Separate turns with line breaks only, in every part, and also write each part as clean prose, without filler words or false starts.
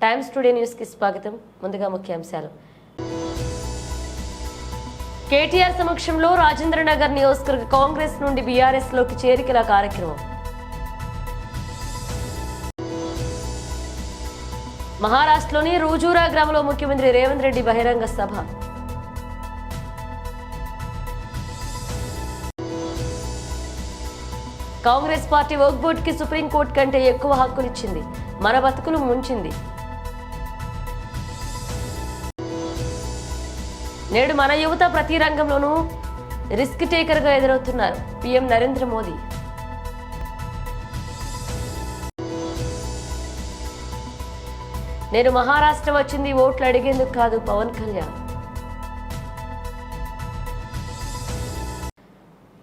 Times today news కి స్వాగతం. ముందుగా ముఖ్యాంశాలు. కేటీఆర్ సమక్షంలో రాజేంద్రనగర్ నియోజకవర్గ కాంగ్రెస్ నుండి బీఆర్ఎస్ లోకి చేరికల కార్యక్రమం. మహారాష్ట్రలోని రూజూరా గ్రామంలో ముఖ్యమంత్రి రేవంత్ రెడ్డి బహిరంగ సభ. కాంగ్రెస్ పార్టీ వర్క్ బోర్డ్ కి సుప్రీంకోర్టు కంటే ఎక్కువ హక్కులిచ్చింది, మన బతుకులు ముంచింది. నేడు మన యువత ప్రతి రంగంలోనూ రిస్క్ టేకర్గా ఎదురవుతున్నారు పీఎం నరేంద్ర మోదీ. నేను మహారాష్ట్ర వచ్చింది ఓట్లు అడిగేందుకు కాదు పవన్ కళ్యాణ్.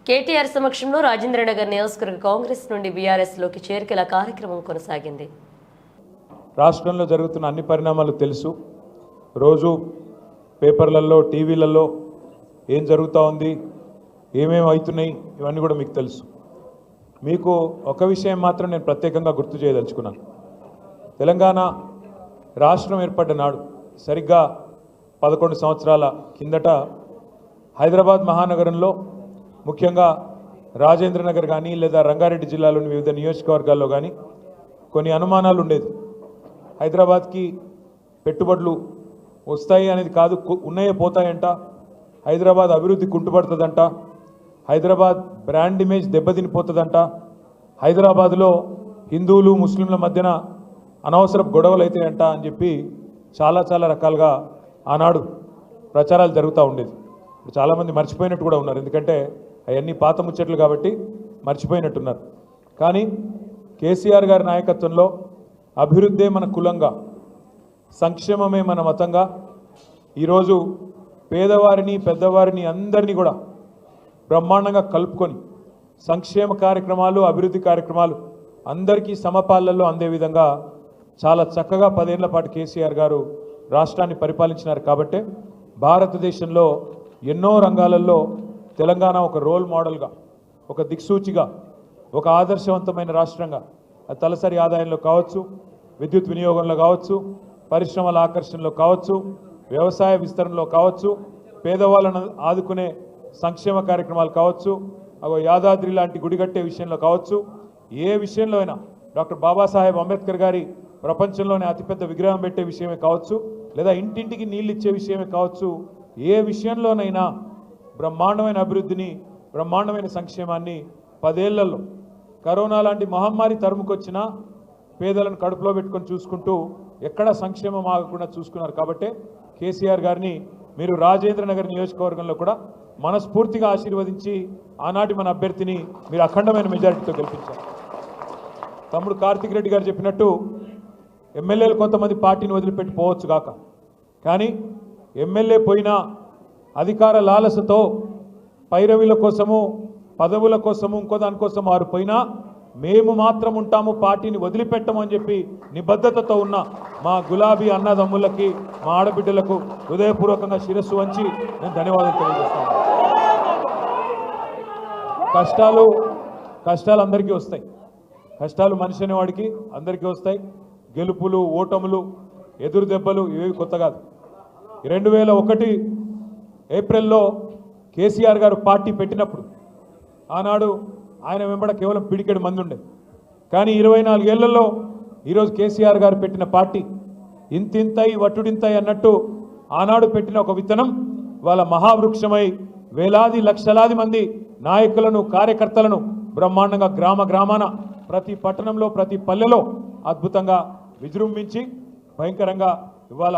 కేటీఆర్ సమక్షంలో రాజేంద్రనగర్ నియోజకవర్గ కాంగ్రెస్ నుండి బీఆర్ఎస్ లోకి చేరికల కార్యక్రమం కొనసాగింది.
రాష్ట్రంలో జరుగుతున్న అన్ని పరిణామాలు తెలుసు. రోజు పేపర్లలో టీవీలలో ఏం జరుగుతూ ఉంది, ఏమేమి అవుతున్నాయి, ఇవన్నీ కూడా మీకు తెలుసు. మీకు ఒక విషయం మాత్రం నేను ప్రత్యేకంగా గుర్తు చేయదలుచుకున్నాను. తెలంగాణ రాష్ట్రం ఏర్పడ్డ నాడు సరిగ్గా 11 సంవత్సరాల కిందట హైదరాబాద్ మహానగరంలో ముఖ్యంగా రాజేంద్రనగర్ కానీ లేదా రంగారెడ్డి జిల్లాలోని వివిధ నియోజకవర్గాల్లో కానీ కొన్ని అనుమానాలు ఉండేది. హైదరాబాద్కి పెట్టుబడులు వస్తాయి అనేది కాదు, ఉన్నాయే పోతాయంట, హైదరాబాద్ అభివృద్ధి కుంటుపడుతుందంట, హైదరాబాద్ బ్రాండ్ ఇమేజ్ దెబ్బతినిపోతుందంట, హైదరాబాద్లో హిందువులు ముస్లింల మధ్యన అనవసరపు గొడవలు అవుతాయంట అని చెప్పి చాలా రకాలుగా ఆనాడు ప్రచారాలు జరుగుతూ ఉండేది. చాలామంది మర్చిపోయినట్టు కూడా ఉన్నారు, ఎందుకంటే అవన్నీ పాత ముచ్చట్లు కాబట్టి మర్చిపోయినట్టున్నారు. కానీ కేసీఆర్ గారి నాయకత్వంలో అభివృద్ధే మన కులంగా, సంక్షేమమే మన మతంగా ఈరోజు పేదవారిని పెద్దవారిని అందరినీ కూడా బ్రహ్మాండంగా కలుపుకొని సంక్షేమ కార్యక్రమాలు అభివృద్ధి కార్యక్రమాలు అందరికీ సమపాలనలో అందే విధంగా చాలా చక్కగా 10 ఏళ్ల పాటు కేసీఆర్ గారు రాష్ట్రాన్ని పరిపాలించినారు. కాబట్టే భారతదేశంలో ఎన్నో రంగాలలో తెలంగాణ ఒక రోల్ మోడల్గా, ఒక దిక్సూచిగా, ఒక ఆదర్శవంతమైన రాష్ట్రంగా, అది తలసరి ఆదాయంలో కావచ్చు, విద్యుత్ వినియోగంలో కావచ్చు, పరిశ్రమల ఆకర్షణలో కావచ్చు, వ్యవసాయ విస్తరణలో కావచ్చు, పేదవాళ్ళను ఆదుకునే సంక్షేమ కార్యక్రమాలు కావచ్చు, యాదాద్రి లాంటి గుడి కట్టే విషయంలో కావచ్చు, ఏ విషయంలో అయినా డాక్టర్ బాబాసాహెబ్ అంబేద్కర్ గారి ప్రపంచంలోనే అతిపెద్ద విగ్రహం పెట్టే విషయమే కావచ్చు, లేదా ఇంటింటికి నీళ్ళు ఇచ్చే విషయమే కావచ్చు, ఏ విషయంలోనైనా బ్రహ్మాండమైన అభివృద్ధిని, బ్రహ్మాండమైన సంక్షేమాన్ని 10 ఏళ్లలో కరోనా లాంటి మహమ్మారి తరుముకొచ్చినా పేదలను కడుపులో పెట్టుకొని చూసుకుంటూ ఎక్కడా సంక్షేమం ఆగకుండా చూసుకున్నారు. కాబట్టి కేసీఆర్ గారిని మీరు రాజేంద్రనగర్ నియోజకవర్గంలో కూడా మనస్ఫూర్తిగా ఆశీర్వదించి ఆనాటి మన అభ్యర్థిని మీరు అఖండమైన మెజారిటీతో గెలిపించారు. తమ్ముడు కార్తిక్ రెడ్డి గారు చెప్పినట్టు ఎమ్మెల్యేలు కొంతమంది పార్టీని వదిలిపెట్టి పోవచ్చు కాక, కానీ ఎమ్మెల్యే పోయినా అధికార లాలసతో పైరవీల కోసము పదవుల కోసము ఇంకో దానికోసం వారు పోయినా మేము మాత్రం ఉంటాము, పార్టీని వదిలిపెట్టము అని చెప్పి నిబద్ధతతో ఉన్న మా గులాబీ అన్నదమ్ములకి, మా ఆడబిడ్డలకు హృదయపూర్వకంగా శిరస్సు వంచి నేను ధన్యవాదాలు తెలియజేస్తాను. కష్టాలు అందరికీ వస్తాయి, కష్టాలు మనిషి అనేవాడికి అందరికీ వస్తాయి. గెలుపులు ఓటములు ఎదురు దెబ్బలు ఇవి కొత్త కాదు. 2001 ఏప్రిల్లో కేసీఆర్ గారు పార్టీ పెట్టినప్పుడు ఆనాడు ఆయన వెంబడ కేవలం పిడికెడు మంది ఉండే, కానీ 24 ఏళ్లలో ఈరోజు కేసీఆర్ గారు పెట్టిన పార్టీ ఇంతింతై వట్టుడింతై అన్నట్టు ఆనాడు పెట్టిన ఒక విత్తనం వాళ్ళ మహావృక్షమై వేలాది లక్షలాది మంది నాయకులను కార్యకర్తలను బ్రహ్మాండంగా గ్రామాన ప్రతి పట్టణంలో ప్రతి పల్లెలో అద్భుతంగా విజృంభించి భయంకరంగా ఇవాళ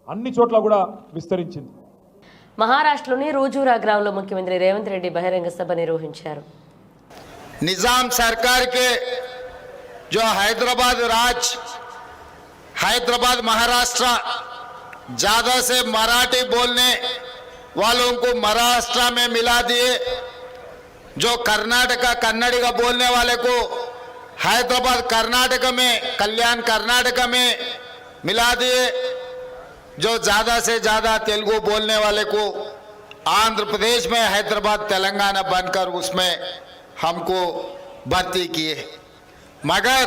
అన్ని చోట్ల కూడా విస్తరించింది.
మహారాష్ట్రలోని రూజూరా గ్రామంలో ముఖ్యమంత్రి రేవంత్ రెడ్డి బహిరంగ సభ నిర్వహించారు.
निजाम सरकार के जो हैदराबाद महाराष्ट्र ज्यादा से मराठी बोलने वालों को महाराष्ट्र में मिला दिए, जो कर्नाटका कन्नड़ी का बोलने वाले को हैदराबाद कर्नाटक में, कल्याण कर्नाटक में मिला दिए, जो ज्यादा से ज्यादा तेलुगु बोलने वाले को आंध्र प्रदेश में हैदराबाद तेलंगाना बनकर उसमें हमको भर्ती किए। मगर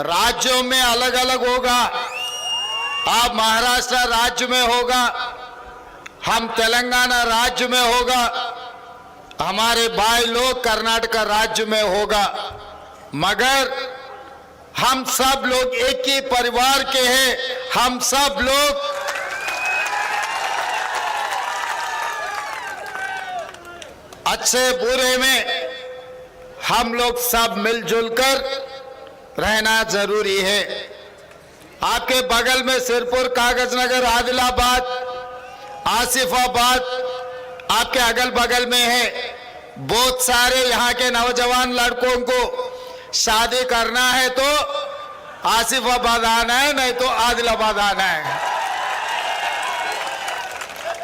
राज्यों में अलग अलग होगा। आप महाराष्ट्र राज्य में होगा, हम तेलंगाना राज्य में होगा, हमारे भाई लोग कर्नाटक राज्य में होगा, मगर हम सब लोग एक ही परिवार के हैं। हम सब लोग अच्छे बुरे में हम लोग सब मिलजुल कर रहना जरूरी है। आपके बगल में सिरपुर, कागजनगर, आदिलाबाद, आसिफाबाद आपके अगल बगल में है। बहुत सारे यहाँ के नौजवान लड़कों को शादी करना है तो आसिफाबाद आना है, नहीं तो आदिलाबाद आना है।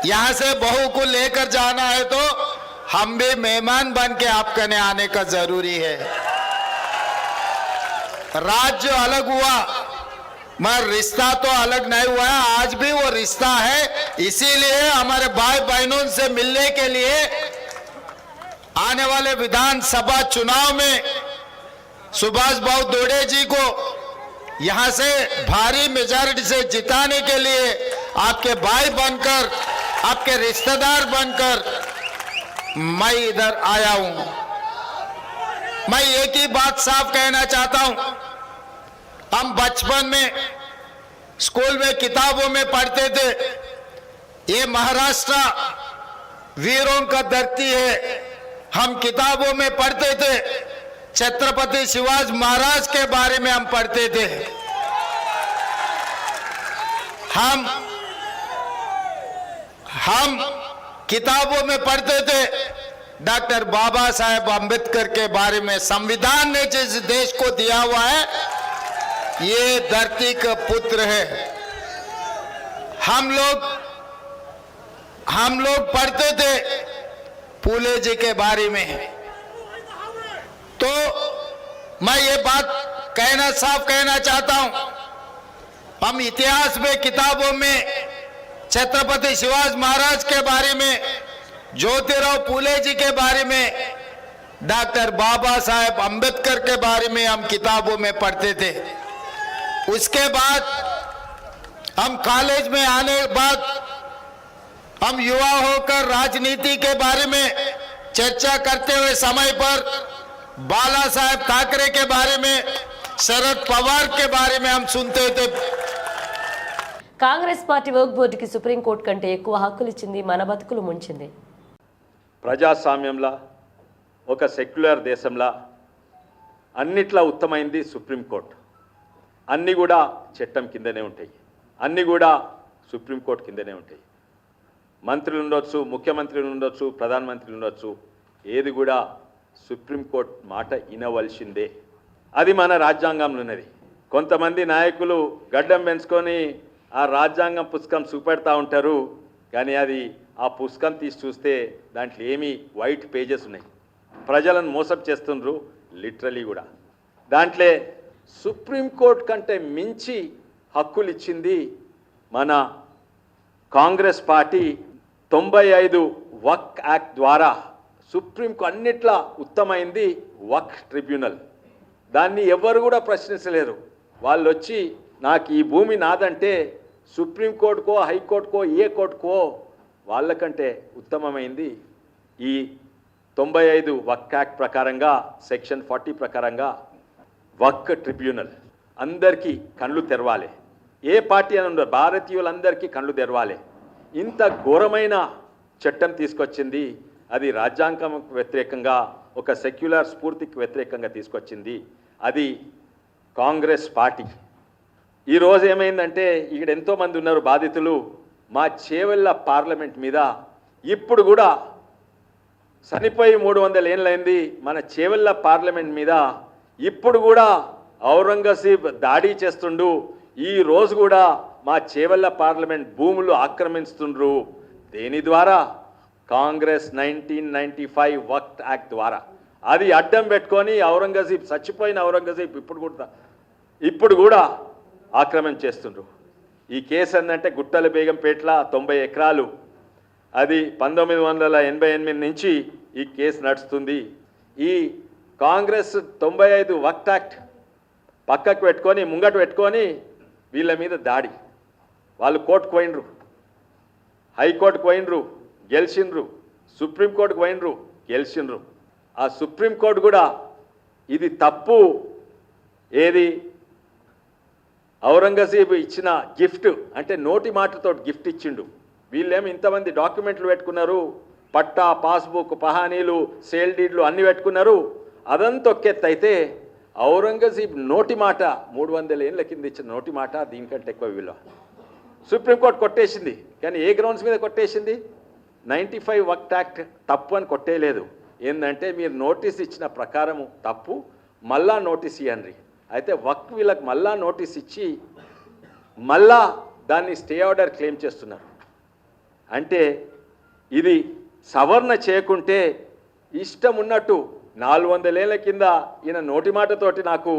यहां से बहू को लेकर जाना है तो हम भी मेहमान बन के आपके ने आने का जरूरी है। राज्य अलग हुआ मगर रिश्ता तो अलग नहीं हुआ है, आज भी वो रिश्ता है। इसीलिए हमारे भाई बहनों से मिलने के लिए आने वाले विधानसभा चुनाव में सुभाष बाबू दोड़े जी को यहां से भारी मेजॉरिटी से जिताने के लिए आपके भाई बनकर, आपके रिश्तेदार बनकर मैं इधर आया हूं। मैं एक ही बात साफ कहना चाहता हूं, हम बचपन में स्कूल में किताबों में पढ़ते थे, ये महाराष्ट्र वीरों का धरती है। हम किताबों में पढ़ते थे, छत्रपति शिवाजी महाराज के बारे में हम पढ़ते थे। हम किताबों में पढ़ते थे डॉक्टर बाबा साहेब अम्बेडकर के बारे में। संविधान ने जिस देश को दिया हुआ है, ये धरती का पुत्र है। हम लोग पढ़ते थे फूले जी के बारे में। तो मैं ये बात साफ कहना चाहता हूं, हम इतिहास में किताबों में छत्रपति शिवाजी महाराज के बारे में, ज्योतिराव फूले जी के बारे में, डॉक्टर बाबा साहेब अम्बेडकर के बारे में हम किताबों में पढ़ते थे। उसके बाद हम कॉलेज में आने के बाद हम युवा होकर राजनीति के बारे में चर्चा करते हुए समय पर बाला साहेब ठाकरे के बारे में, शरद पवार के बारे में हम सुनते थे।
కాంగ్రెస్ పార్టీ వర్క్ బోర్డుకి సుప్రీంకోర్టు కంటే ఎక్కువ హక్కులు ఇచ్చింది, మన బతుకులు ముంచింది.
ప్రజాస్వామ్యంలా ఒక సెక్యులర్ దేశంలా అన్నిట్లా ఉత్తమైంది సుప్రీంకోర్టు. అన్నీ కూడా చట్టం కిందనే ఉంటాయి, అన్నీ కూడా సుప్రీంకోర్టు కిందనే ఉంటాయి. మంత్రులు ఉండొచ్చు, ముఖ్యమంత్రులు ఉండొచ్చు, ప్రధానమంత్రులు ఉండొచ్చు, ఏది కూడా సుప్రీంకోర్టు మాట వినవలసిందే. అది మన రాజ్యాంగంలో ఉన్నది. కొంతమంది నాయకులు గడ్డం పెంచుకొని ఆ రాజ్యాంగం పుస్తకం చూపెడతా ఉంటారు, కానీ అది ఆ పుస్తకం తీసి చూస్తే దాంట్లో ఏమీ వైట్ పేజెస్ ఉన్నాయి. ప్రజలను మోసం చేస్తుండ్రు లిటరలీ కూడా. దాంట్లో సుప్రీంకోర్టు కంటే మించి హక్కులు ఇచ్చింది మన కాంగ్రెస్ పార్టీ. 95 వక్ యాక్ట్ ద్వారా సుప్రీంకు అన్నిట్లా ఉత్తమైంది వక్ ట్రిబ్యునల్. దాన్ని ఎవరు కూడా ప్రశ్నించలేరు. వాళ్ళు వచ్చి నాకు ఈ భూమి నాదంటే సుప్రీంకోర్టుకో, హైకోర్టుకో, ఏ కోర్టుకో వాళ్ళకంటే ఉత్తమమైంది ఈ 95 వక్ యాక్ట్ ప్రకారంగా, సెక్షన్ 40 ప్రకారంగా వక్ ట్రిబ్యునల్. అందరికీ కళ్ళు తెరవాలి, ఏ పార్టీ అని ఉండరు, భారతీయులందరికీ కళ్ళు తెరవాలి. ఇంత ఘోరమైన చట్టం తీసుకొచ్చింది. అది రాజ్యాంగం వ్యతిరేకంగా, ఒక సెక్యులర్ స్ఫూర్తికి వ్యతిరేకంగా తీసుకొచ్చింది అది కాంగ్రెస్ పార్టీ. ఈరోజు ఏమైందంటే ఇక్కడ ఎంతోమంది ఉన్నారు బాధితులు. మా చేవెళ్ళ పార్లమెంట్ మీద ఇప్పుడు కూడా చనిపోయి 300 ఏళ్ళైంది. మన చేవెళ్ళ పార్లమెంట్ మీద ఇప్పుడు కూడా ఔరంగజేబ్ దాడి చేస్తుండు. ఈ రోజు కూడా మా చేవెళ్ళ పార్లమెంట్ భూములు ఆక్రమిస్తుండ్రు. దేని ద్వారా? కాంగ్రెస్ 1995 వక్ఫ్ యాక్ట్ ద్వారా. అది అడ్డం పెట్టుకొని ఔరంగజేబ్, చచ్చిపోయిన ఔరంగజేబ్ ఇప్పుడు కూడా ఆక్రమణ చేస్తుండ్రు. ఈ కేసు ఏంటంటే గుట్టల బేగంపేటలో 90 ఎకరాలు, అది 1988 నుంచి ఈ కేసు నడుస్తుంది. ఈ కాంగ్రెస్ 95 వక్ఫ్ యాక్ట్ పక్కకు పెట్టుకొని ముంగట పెట్టుకొని వీళ్ళ మీద దాడి. వాళ్ళు కోర్టుకు పోయినరు, హైకోర్టుకు పోయినరు, గెలిచినరు, సుప్రీంకోర్టుకు పోయినరు, గెలిచినరు. ఆ సుప్రీంకోర్టు కూడా ఇది తప్పు, ఏది ఔరంగజేబు ఇచ్చిన గిఫ్ట్ అంటే నోటి మాటతో గిఫ్ట్ ఇచ్చిండు. వీళ్ళేమో ఇంతమంది డాక్యుమెంట్లు పెట్టుకున్నారు, పట్టా, పాస్బుక్, పహానీలు, సేల్ డీడ్లు అన్నీ పెట్టుకున్నారు. అదంతా ఒక్కెత్తైతే ఔరంగజేబ్ నోటి మాట 300 ఏళ్ళ కింద ఇచ్చిన నోటి మాట దీనికంటే ఎక్కువ విలువ. సుప్రీంకోర్టు కొట్టేసింది. కానీ ఏ గ్రౌండ్స్ మీద కొట్టేసింది? 95 వక్ఫ్ యాక్ట్ తప్పు అని కొట్టేయలేదు. ఏంటంటే మీరు నోటీస్ ఇచ్చిన ప్రకారము తప్పు, మళ్ళా నోటీస్ ఇవ్వండి. అయితే వక్ఫ్ వీళ్ళకి మళ్ళా నోటీస్ ఇచ్చి మళ్ళా దాన్ని స్టే ఆర్డర్ క్లెయిమ్ చేస్తున్నారు. అంటే ఇది సవరణ చేయకుంటే ఇష్టం ఉన్నట్టు 400 ఏళ్ళ కింద ఈయన నోటి మాటతోటి నాకు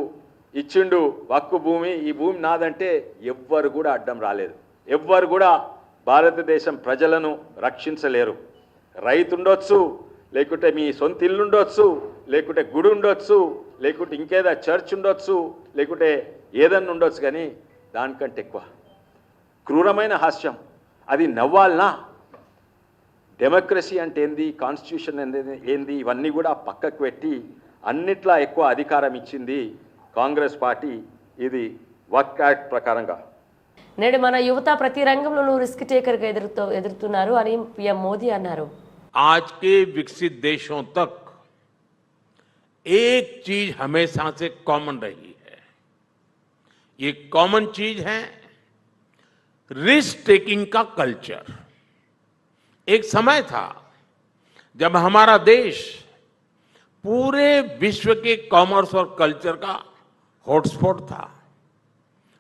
ఇచ్చిండు వక్ఫ్ భూమి, ఈ భూమి నాదంటే ఎవ్వరు కూడా అడ్డం రాలేదు. ఎవ్వరు కూడా భారతదేశం ప్రజలను రక్షించలేరు. రైతు ఉండొచ్చు, లేకుంటే మీ సొంత ఇల్లు ఉండొచ్చు, లేకుంటే గుడి ఉండొచ్చు, లేకుంటే ఇంకేదా చర్చ్ ఉండొచ్చు, లేకుంటే ఏదన్నా ఉండొచ్చు. కానీ దానికంటే ఎక్కువ క్రూరమైన హాస్యం. అది నవ్వాలనా? డెమోక్రసీ అంటే ఏంది, కాన్స్టిట్యూషన్ ఏంది, ఇవన్నీ కూడా పక్కకు పెట్టి అన్నిట్లా ఎక్కువ అధికారం ఇచ్చింది కాంగ్రెస్ పార్టీ. ఇది వక్ఫ్ యాక్ట్ ప్రకారంగా.
నేడు మన యువత ప్రతి రంగంలోనూ రిస్క్ టేకర్గా ఎదురుతున్నారు అని పీఎం మోదీ అన్నారు.
आज के विकसित देशों तक एक चीज हमेशा से कॉमन रही है. ये कॉमन चीज है रिस्क टेकिंग का कल्चर. एक समय था जब हमारा देश पूरे विश्व के कॉमर्स और कल्चर का हॉटस्पॉट था.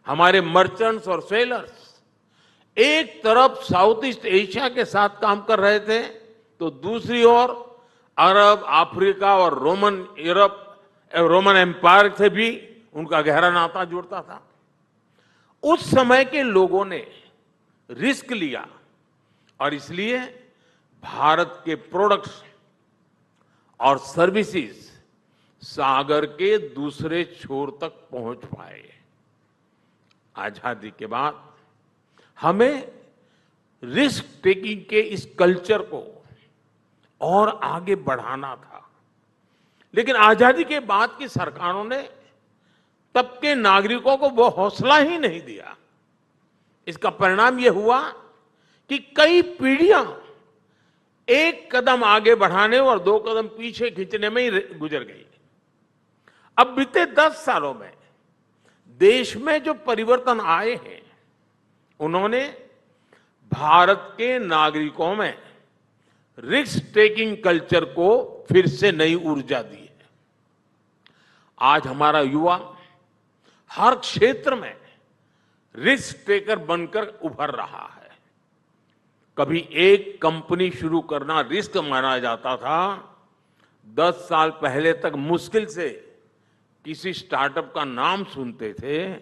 हमारे मर्चेंट्स और सेलर्स एक तरफ साउथ ईस्ट एशिया के साथ काम कर रहे थे, तो दूसरी ओर अरब, अफ्रीका और रोमन एम्पायर से भी उनका गहरा नाता जुड़ता था. उस समय के लोगों ने रिस्क लिया और इसलिए भारत के प्रोडक्ट्स और सर्विसेज सागर के दूसरे छोर तक पहुंच पाए. आजादी के बाद हमें रिस्क टेकिंग के इस कल्चर को और आगे बढ़ाना था. लेकिन आजादी के बाद की सरकारों ने तब के नागरिकों को वो हौसला ही नहीं दिया. इसका परिणाम यह हुआ कि कई पीढ़ियां एक कदम आगे बढ़ाने और 2 कदम पीछे खींचने में ही गुजर गई. अब बीते 10 सालों में देश में जो परिवर्तन आए हैं, उन्होंने भारत के नागरिकों में रिस्क टेकिंग कल्चर को फिर से नई ऊर्जा दी है. आज हमारा युवा हर क्षेत्र में रिस्क टेकर बनकर उभर रहा है. कभी एक कंपनी शुरू करना रिस्क माना जाता था. 10 साल पहले तक मुश्किल से किसी स्टार्टअप का नाम सुनते थे.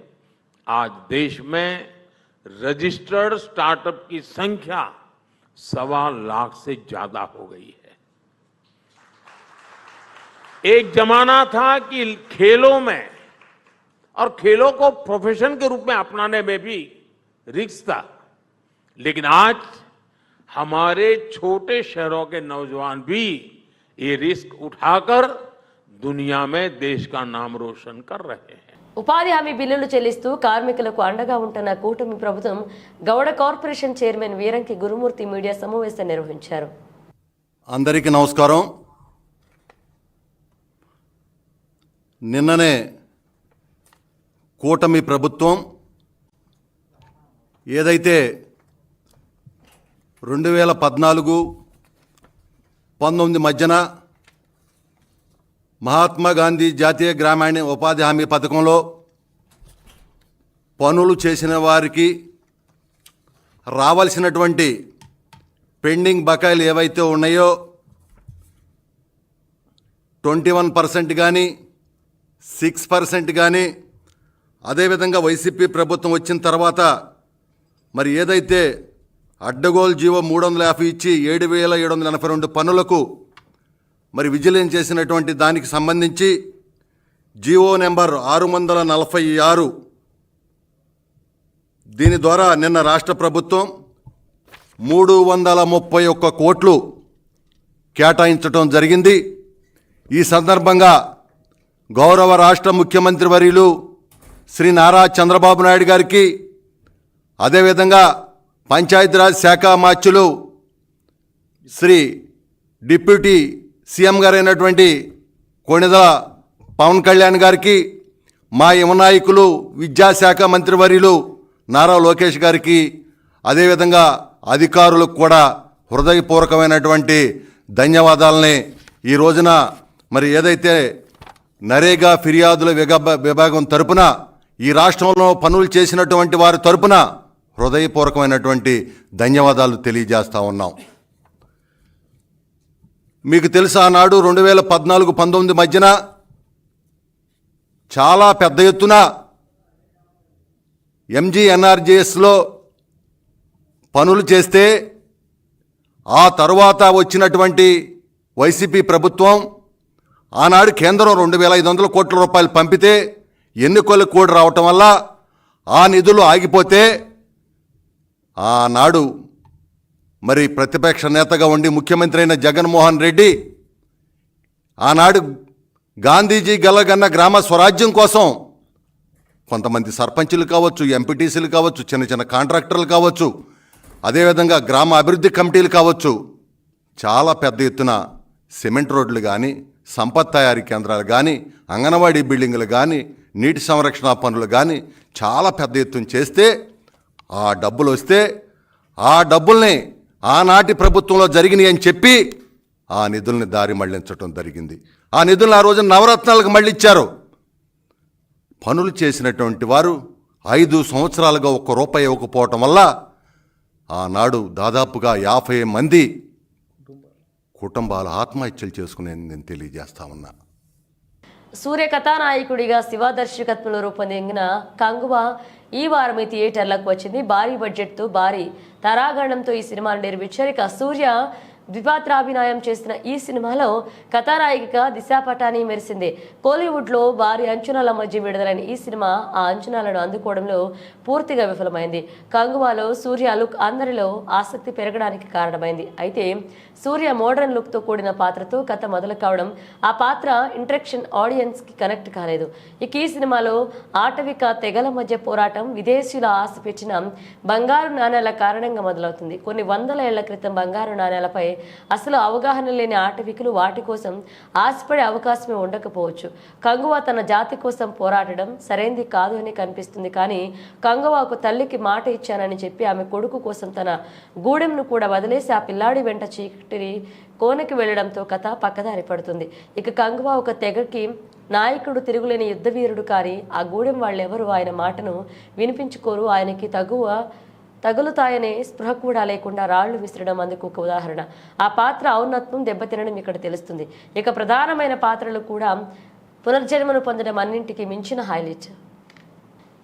आज देश में रजिस्टर्ड स्टार्टअप की संख्या 1.25 लाख से ज्यादा हो गई है. एक जमाना था कि खेलों में और खेलों को प्रोफेशन के रूप में अपनाने में भी रिस्क था. लेकिन आज हमारे छोटे शहरों के नौजवान भी ये रिस्क उठाकर दुनिया में देश का नाम रोशन कर रहे हैं.
ఉపాధి హామీ బిల్లులు చెల్లిస్తూ కార్మికులకు అండగా ఉంటున్న కూటమి ప్రభుత్వం గౌడ కార్పొరేషన్ చైర్మన్ వీరంకి గురుమూర్తి మీడియా సమావేశం నిర్వహించారు.
అందరికీ నమస్కారం. నిన్ననే కూటమి ప్రభుత్వం ఏదైతే 2014-19 మధ్యన మహాత్మా గాంధీ జాతీయ గ్రామీణ ఉపాధి హామీ పథకంలో పనులు చేసిన వారికి రావాల్సినటువంటి పెండింగ్ బకాయిలు ఏవైతే ఉన్నాయో 21% కానీ 6% కానీ, అదేవిధంగా వైసీపీ ప్రభుత్వం వచ్చిన తర్వాత మరి ఏదైతే అడ్డగోలు జీవో 350 ఇచ్చి 7,782 పనులకు మరి విజిలెన్స్ చేసినటువంటి దానికి సంబంధించి జీవో నెంబర్ 646 దీని ద్వారా నిన్న రాష్ట్ర ప్రభుత్వం 331 కోట్లు కేటాయించడం జరిగింది. ఈ సందర్భంగా గౌరవ రాష్ట్ర ముఖ్యమంత్రి వర్యులు శ్రీ నారా చంద్రబాబు నాయుడు గారికి, అదేవిధంగా పంచాయతీరాజ్ శాఖ మాత్యులు శ్రీ డిప్యూటీ సీఎం గారైనటువంటి కొణిదెల పవన్ కళ్యాణ్ గారికి, మా యువ నాయకులు విద్యాశాఖ మంత్రివర్యులు నారా లోకేష్ గారికి, అదేవిధంగా అధికారులకు కూడా హృదయపూర్వకమైనటువంటి ధన్యవాదాలని ఈ రోజున మరి ఏదైతే నరేగా ఫిర్యాదుల విభాగం తరపున ఈ రాష్ట్రంలో పనులు చేసినటువంటి వారి తరపున హృదయపూర్వకమైనటువంటి ధన్యవాదాలు తెలియజేస్తూ ఉన్నాం. మీకు తెలుసా, ఆనాడు 2014-19 మధ్యన చాలా పెద్ద ఎత్తున ఎంజీఎన్ఆర్జీఎస్లో పనులు చేస్తే ఆ తరువాత వచ్చినటువంటి వైసీపీ ప్రభుత్వం ఆనాడు కేంద్రం 2,500 కోట్ల రూపాయలు పంపితే ఎన్నికలు కూడా రావటం వల్ల ఆ నిధులు ఆగిపోతే ఆనాడు మరి ప్రతిపక్ష నేతగా ఉండి ముఖ్యమంత్రి అయిన జగన్మోహన్ రెడ్డి ఆనాడు గాంధీజీ గలగన్న గ్రామ స్వరాజ్యం కోసం కొంతమంది సర్పంచులు కావచ్చు, ఎంపీటీసీలు కావచ్చు, చిన్న చిన్న కాంట్రాక్టర్లు కావచ్చు, అదేవిధంగా గ్రామ అభివృద్ధి కమిటీలు కావచ్చు, చాలా పెద్ద ఎత్తున సిమెంట్ రోడ్లు కానీ, సంపత్ తయారీ కేంద్రాలు కానీ, అంగన్వాడీ బిల్డింగులు కానీ, నీటి సంరక్షణ పనులు కానీ చాలా పెద్ద ఎత్తున చేస్తే ఆ డబ్బులు వస్తే ఆ డబ్బుల్ని ఆనాటి ప్రభుత్వంలో జరిగినాయి అని చెప్పి ఆ నిధుల్ని దారి మళ్లించడం జరిగింది. ఆ నిధులను ఆ రోజున నవరత్నాలకు మళ్ళీ ఇచ్చారు. పనులు చేసినటువంటి వారు 5 సంవత్సరాలుగా ₹1 ఇవ్వకపోవటం వల్ల ఆనాడు దాదాపుగా 50 మంది కుటుంబాలు ఆత్మహత్యలు చేసుకునేది నేను తెలియజేస్తా ఉన్నా.
సూర్య కథానాయకుడిగా శివ దర్శకత్వంలో రూపొందిన కంగువ ఈ వారం థియేటర్లకు వచ్చింది. భారీ బడ్జెట్తో, భారీ తారాగణంతో ఈ సినిమాను నిర్మించారు. ఇక సూర్య ద్విపాత్రాభినయం చేసిన ఈ సినిమాలో కథానాయికగా దిశా పటాని మెరిసింది. కోలీవుడ్లో భారీ అంచనాల మధ్య విడుదలైన ఈ సినిమా ఆ అంచనాలను అందుకోవడంలో పూర్తిగా విఫలమైంది. కంగువాలో సూర్య లుక్ అందరిలో ఆసక్తి పెరగడానికి కారణమైంది. అయితే సూర్య మోడర్న్ లుక్తో కూడిన పాత్రతో కథ మొదలు కావడం, ఆ పాత్ర ఇంట్రక్షన్ ఆడియన్స్కి కనెక్ట్ కాలేదు. ఇక ఈ సినిమాలో ఆటవిక తెగల మధ్య పోరాటం, విదేశీయుల ఆశ పెంచిన బంగారు నాణేల కారణంగా మొదలవుతుంది. కొన్ని వందల ఏళ్ల క్రితం బంగారు నాణేలపై అసలు అవగాహన లేని ఆటవికులు వాటి కోసం ఆశపడే అవకాశమే ఉండకపోవచ్చు. కంగువ తన జాతి కోసం పోరాడడం సరైంది కాదు అని కనిపిస్తుంది. కానీ కంగువకు తల్లికి మాట ఇచ్చానని చెప్పి ఆమె కొడుకు కోసం తన గూడెంను కూడా వదిలేసి ఆ పిల్లాడి వెంట చీకటి కోనకి వెళ్లడంతో కథ పక్కదారి పడుతుంది. ఇక కంగువ ఒక తెగకి నాయకుడు, తిరుగులేని యుద్ధవీరుడు. కానీ ఆ గూడెం వాళ్ళెవరు ఆయన మాటను వినిపించుకోరు. ఆయనకి తగులుతాయనే స్పృహ కూడా లేకుండా రాళ్లు విసరడం అందుకు ఒక ఉదాహరణ. ఆ పాత్ర ఔన్నత్వం దెబ్బతినడం ఇక్కడ తెలుస్తుంది. ఇక ప్రధానమైన పాత్రలు కూడా పునర్జన్మను పొందడం అన్నింటికి మించిన highlight.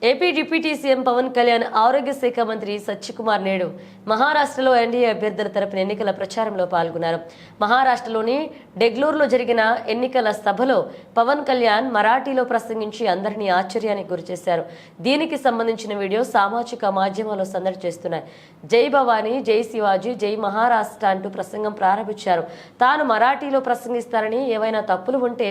AP deputy CM Pawan Kalyan, ఆరోగ్య శాఖ మంత్రి సత్యకుమార్ నేడు మహారాష్ట్రలో ఎన్డీఏ అభ్యర్థుల తరపున ఎన్నికల ప్రచారంలో పాల్గొన్నారు. మహారాష్ట్రలోని డెగ్లూరులో జరిగిన ఎన్నికల సభలో పవన్ కళ్యాణ్ మరాఠీలో ప్రసంగించి అందరినీ ఆశ్చర్యానికి గురిచేశారు. దీనికి సంబంధించిన వీడియో సామాజిక మాధ్యమాల్లో సందడి చేస్తున్నాయి. జై భవానీ, జై శివాజీ, జై మహారాష్ట్ర అంటూ ప్రసంగం ప్రారంభించారు. తాను మరాఠీలో ప్రసంగిస్తారని, ఏవైనా తప్పులు ఉంటే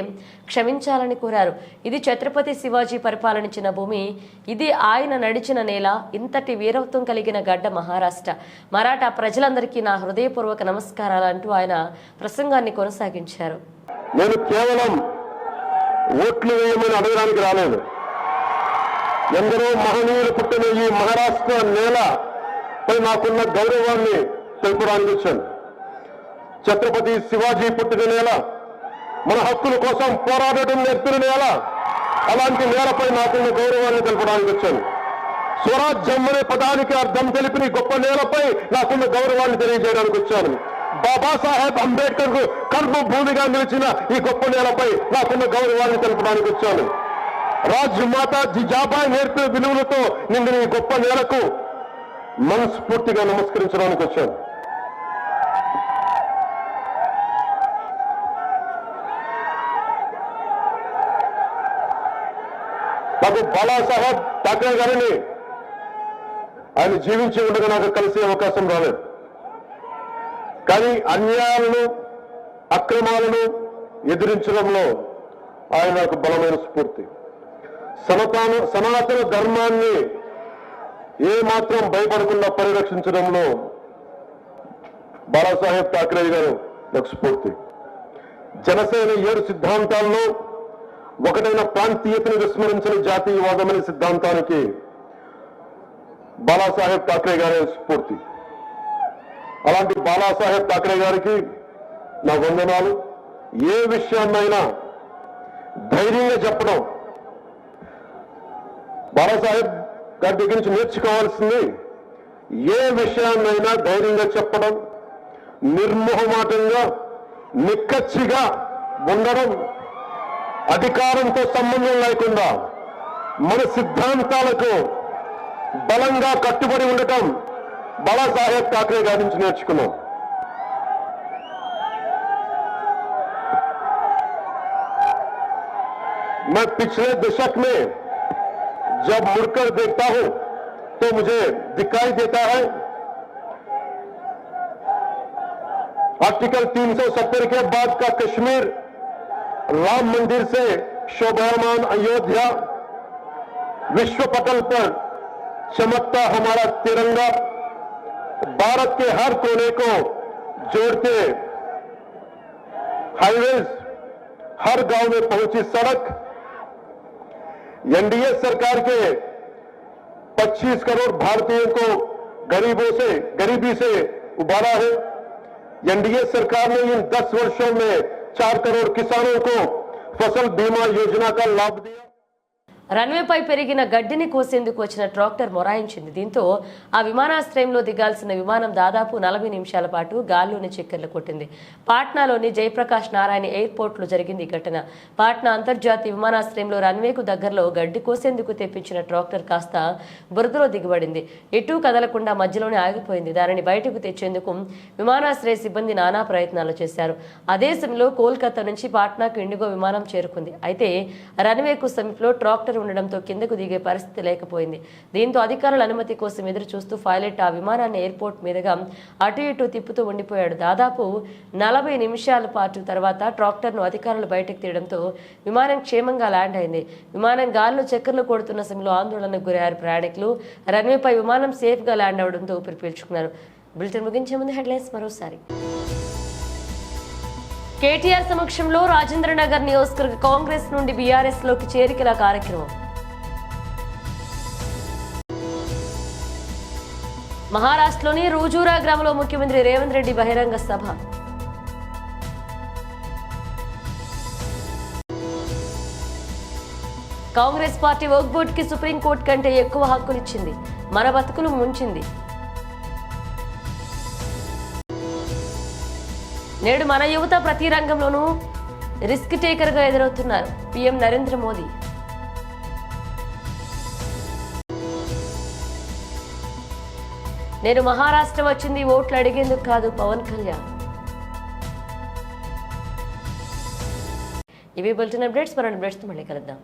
క్షమించాలని కోరారు. ఇది ఛత్రపతి శివాజీ పరిపాలనించిన భూమి, ఇది ఆయన నడిచిన నేల, ఇంతటి వీరత్వం కలిగిన గడ్డ మహారాష్ట్ర. మరాఠా ప్రజలందరికీ నా హృదయపూర్వక నమస్కారాలు అంటూ ఆయన ప్రసంగాన్ని కొనసాగించారు.
నేను కేవలం ఓట్లు వేయమని అడగడానికి రాలేదు. ఎందరో మహనీయులు పుట్టిన ఈ మహారాష్ట్ర నేలపై నాకున్న గౌరవాన్ని తెలుపడానికి వచ్చాను. ఛత్రపతి శివాజీ పుట్టిన నేల, మన హక్కుల కోసం పోరాడటం నేర్పిన నేల, అలాంటి నేలపై నాకున్న గౌరవాన్ని తెలపడానికి వచ్చాను. స్వరాజ్యం అనే పదానికి అర్థం తెలిపిన గొప్ప నేలపై నాకున్న గౌరవాన్ని తెలియజేయడానికి వచ్చాను. బాబాసాహెబ్ అంబేద్కర్ కు కర్మభూమిగా నిలిచిన ఈ గొప్ప నేలపై నాకున్న గౌరవాన్ని తెలపడానికి వచ్చాను. రాజ్మాత జిజాబాయి నేర్పిన విలువలతో నిండిన ఈ గొప్ప నేలకు మనస్ఫూర్తిగా నమస్కరించడానికి వచ్చాను. నాకు బాలాసాహెబ్ ఠాక్రే గారిని ఆయన జీవించి ఉండగా నాకు కలిసే అవకాశం రాలేదు. కానీ అన్యాయాలను అక్రమాలను ఎదిరించడంలో ఆయన నాకు బలమైన స్ఫూర్తి. సనాతన ధర్మాన్ని ఏమాత్రం భయపడకుండా పరిరక్షించడంలో బాలాసాహెబ్ ఠాక్రే గారు నాకు స్ఫూర్తి. జనసేన 7 సిద్ధాంతాల్లో ఒకటైన ప్రాంతీయతను విస్మరించిన జాతీయవాదం అనే సిద్ధాంతానికి బాలాసాహెబ్ ఠాక్రే గారి స్ఫూర్తి. అలాంటి బాలాసాహెబ్ ఠాక్రే గారికి నా వందనాలు. ఏ విషయాన్నైనా ధైర్యంగా చెప్పడం, బాలాసాహెబ్ గారి దగ్గర నుంచి నేర్చుకోవాల్సింది ఏ విషయాన్నైనా ధైర్యంగా చెప్పడం, నిర్మోహమాటంగా నిక్కచ్చిగా ఉండడం, అధికారంతో సంబంధం లేకుండా మన సిద్ధాంతాలకు బలంగా కట్టుబడి ఉండటం బాలాసాహెబ్ ఠాక్రే గారి నుంచి నేర్చుకున్నాం. मैं पिछले दशक में जब मुड़कर देखता हूं तो मुझे दिखाई देता है आर्टिकल 370 के बाद का कश्मीर, राम मंदिर से शोभायमान अयोध्या, विश्व पटल पर चमकता हमारा तिरंगा, भारत के हर कोने को जोड़ते हाईवेज, हर गांव में पहुंची सड़क, एनडीए सरकार के 25 करोड़ भारतीयों को गरीबी से उबारा है। एनडीए सरकार ने इन 10 वर्षों में 4 करोड़ किसानों को फसल बीमा योजना का लाभ दिया.
రన్వేపై పెరిగిన గడ్డిని కోసేందుకు వచ్చిన ట్రాక్టర్ మొరాయించింది. దీంతో ఆ విమానాశ్రయంలో దిగాల్సిన విమానం దాదాపు 40 నిమిషాల పాటు గాల్లోనే చక్కర్లు కొట్టింది. పాట్నాలోని జయప్రకాష్ నారాయణ ఎయిర్పోర్ట్లో జరిగింది ఈ ఘటన. పాట్నా అంతర్జాతీయ విమానాశ్రయంలో రన్వేకు దగ్గరలో గడ్డి కోసేందుకు తెప్పించిన ట్రాక్టర్ కాస్త బురదలో దిగబడింది. ఎటూ కదలకుండా మధ్యలోనే ఆగిపోయింది. దానిని బయటకు తెచ్చేందుకు విమానాశ్రయ సిబ్బంది నానా ప్రయత్నాలు చేశారు. అదే సమయంలో కోల్కతా నుంచి పాట్నాకు ఇండిగో విమానం చేరుకుంది. అయితే రన్వేకు సమీపంలో ట్రాక్టర్ ఉండడంతో కిందకు దిగే పరిస్థితి లేకపోయింది. దీంతో అధికారుల అనుమతి కోసం ఎదురు చూస్తూ పైలట్ ఆ విమానాన్ని ఎయిర్పోర్ట్ మీదుగా అటు ఇటు తిప్పుతూ ఉండిపోయాడు. దాదాపు 40 నిమిషాల పాటు తర్వాత ట్రాక్టర్ను అధికారులు బయటకు తీయడంతో విమానం క్షేమంగా ల్యాండ్ అయింది. విమానం గాల్లో చక్కర్లు కొడుతున్న సమయంలో ఆందోళనకు గురయ్యారు ప్రయాణికులు. రన్వేపై విమానం సేఫ్ గా ల్యాండ్ అవడంతో ఊపిరి పీల్చుకున్నారు. బులెటిన్ ముగించే ముందు హెడ్లైన్స్ మరోసారి. కేటీఆర్ సమక్షంలో రాజేంద్రనగర్ నియోజకవర్గ కాంగ్రెస్ నుండి బీఆర్ఎస్ లోకి చేరికల కార్యక్రమం. మహారాష్ట్రలోని రూజూరా గ్రామంలో ముఖ్యమంత్రి రేవంత్ రెడ్డి బహిరంగ సభ. కాంగ్రెస్ పార్టీ వక్ఫ్ బోర్డుకి సుప్రీంకోర్టు కంటే ఎక్కువ హక్కులిచ్చింది, మన బతుకులు ముంచింది. నేడు మన యువత ప్రతి రంగంలోనూ రిస్క్ టేకర్గా ఎదురవుతున్నారు పీఎం నరేంద్ర మోదీ. నేను మహారాష్ట్ర వచ్చింది ఓట్లు అడిగేందుకు కాదు పవన్ కళ్యాణ్. ఇవి బులెటిన్ అప్డేట్స్. మరో అప్డేట్స్తో మళ్ళీ కలుద్దాం.